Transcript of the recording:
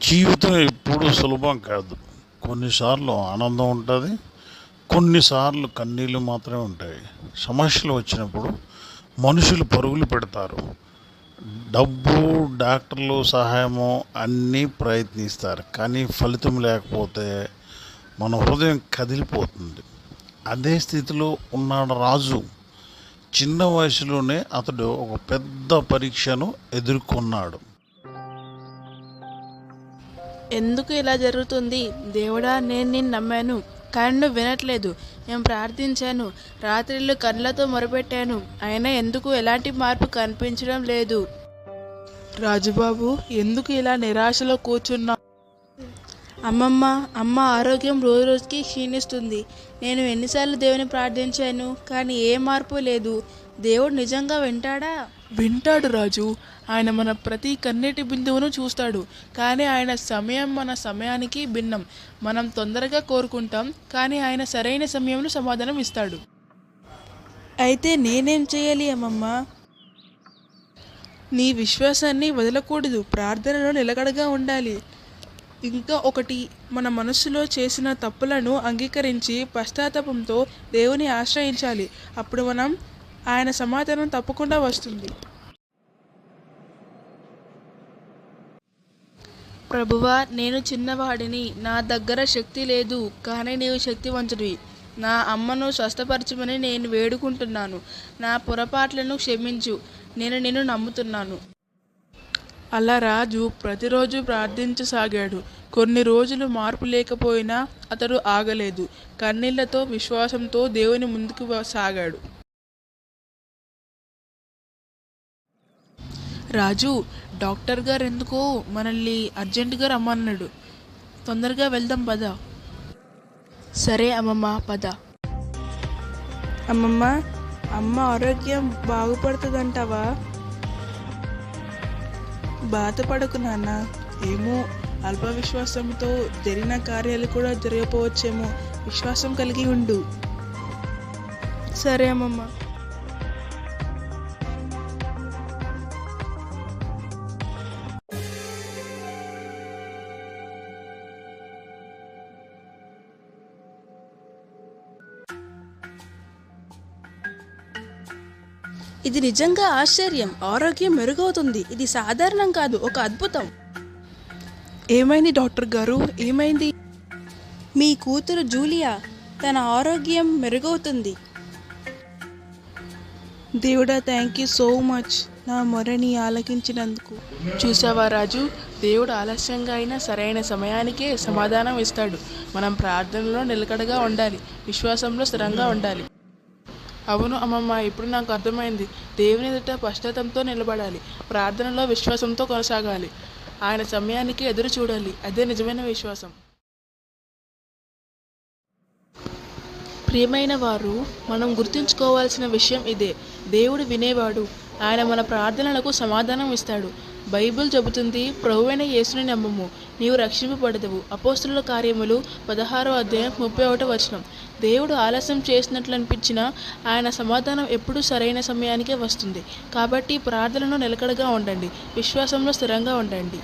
జీవితం ఎప్పుడూ సులభం కాదు. కొన్నిసార్లు ఆనందం ఉంటుంది, కొన్నిసార్లు కన్నీళ్ళు మాత్రమే ఉంటాయి. సమస్యలు వచ్చినప్పుడు మనుషులు పరుగులు పెడతారు. డబ్బు, డాక్టర్లు సహాయము అన్నీ ప్రయత్నిస్తారు, కానీ ఫలితం లేకపోతే మన హృదయం కదిలిపోతుంది. అదే స్థితిలో ఉన్నాడు రాజు. చిన్న వయసులోనే అతడు ఒక పెద్ద పరీక్షను ఎదుర్కొన్నాడు. ఎందుకు ఇలా జరుగుతుంది? దేవుడా, నేను నిన్ను నమ్మాను, కానీ నువ్వు వినట్లేదు. నేను ప్రార్థించాను, రాత్రిళ్ళు కళ్ళతో మొరపెట్టాను, అయినా ఎందుకు ఎలాంటి మార్పు కనిపించడం లేదు. రాజుబాబు, ఎందుకు ఇలా నిరాశలో కూర్చున్నా? అమ్మ ఆరోగ్యం రోజు రోజుకి క్షీణిస్తుంది. నేను ఎన్నిసార్లు దేవుని ప్రార్థించాను, కానీ ఏ మార్పు లేదు. దేవుడు నిజంగా వింటాడా? వింటాడు రాజు. ఆయన మన ప్రతి కన్నీటి బిందువును చూస్తాడు, కానీ ఆయన సమయం మన సమయానికి భిన్నం. మనం తొందరగా కోరుకుంటాం, కానీ ఆయన సరైన సమయంలో సమాధానం ఇస్తాడు. అయితే నేనేం చేయాలి అమ్మమ్మ? నీ విశ్వాసాన్ని వదలకూడదు, ప్రార్థనలో నిలకడగా ఉండాలి. ఇంకా ఒకటి, మన మనస్సులో చేసిన తప్పులను అంగీకరించి పశ్చాత్తాపంతో దేవుని ఆశ్రయించాలి. అప్పుడు ఆయన సమాధానం తప్పకుండా వస్తుంది. ప్రభువా, నేను చిన్నవాడిని, నా దగ్గర శక్తి లేదు, కానీ నీవు శక్తివంతుడివి. నా అమ్మను స్వస్థపరచమని నేను వేడుకుంటున్నాను. నా పొరపాట్లను క్షమించు, నేను నిన్ను నమ్ముతున్నాను. అలా రాజు ప్రతిరోజు ప్రార్థించసాగాడు. కొన్ని రోజులు మార్పు లేకపోయినా అతడు ఆగలేదు. కన్నీళ్లతో, విశ్వాసంతో దేవుని ముందుకు సాగాడు. రాజు, డాక్టర్ గారు ఎందుకో మనల్ని అర్జెంటుగా రమ్మన్నాడు. తొందరగా వెళ్దాం పద. సరే అమ్మమ్మ, పద. అమ్మమ్మ, అమ్మ ఆరోగ్యం బాగుపడుతుందంటావా? బాధపడకు నాన్న. ఏమో, అల్ప విశ్వాసంతో జరిగిన కార్యాలు కూడా జరగపోవచ్చేమో. విశ్వాసం కలిగి ఉండు. సరే అమ్మమ్మ. ఇది నిజంగా ఆశ్చర్యం. ఆరోగ్యం మెరుగవుతుంది. ఇది సాధారణం కాదు, ఒక అద్భుతం. ఏమైంది డాక్టర్ గారు, ఏమైంది? మీ కూతురు జూలియా, తన ఆరోగ్యం మెరుగవుతుంది. దేవుడా, థ్యాంక్ యూ సో మచ్, నా మొరని ఆలకించినందుకు. చూసావా రాజు, దేవుడు ఆలస్యంగా అయినా సరైన సమయానికే సమాధానం ఇస్తాడు. మనం ప్రార్థనలో నిలకడగా ఉండాలి, విశ్వాసంలో స్థిరంగా ఉండాలి. అవును అమ్మమ్మ, ఇప్పుడు నాకు అర్థమైంది. దేవుని ఎదుట పశ్చాత్తాపంతో నిలబడాలి, ప్రార్థనలో విశ్వాసంతో కొనసాగాలి, ఆయన సమయానికి ఎదురు చూడాలి. అదే నిజమైన విశ్వాసం. ప్రియమైన వారు, మనం గుర్తుంచుకోవాల్సిన విషయం ఇదే: దేవుడు వినేవాడు. ఆయన మన ప్రార్థనలకు సమాధానం ఇస్తాడు. బైబిల్ చెబుతుంది, ప్రభువైన యేసుని నమ్మము, నీవు రక్షింపబడదవు. అపోస్తుల కార్యములు 16వ అధ్యాయం 31వ వచనం. దేవుడు ఆలస్యం చేసినట్లు అనిపించినా ఆయన సమాధానం ఎప్పుడూ సరైన సమయానికే వస్తుంది. కాబట్టి ప్రార్థనలో నిలకడగా ఉండండి, విశ్వాసంలో స్థిరంగా ఉండండి.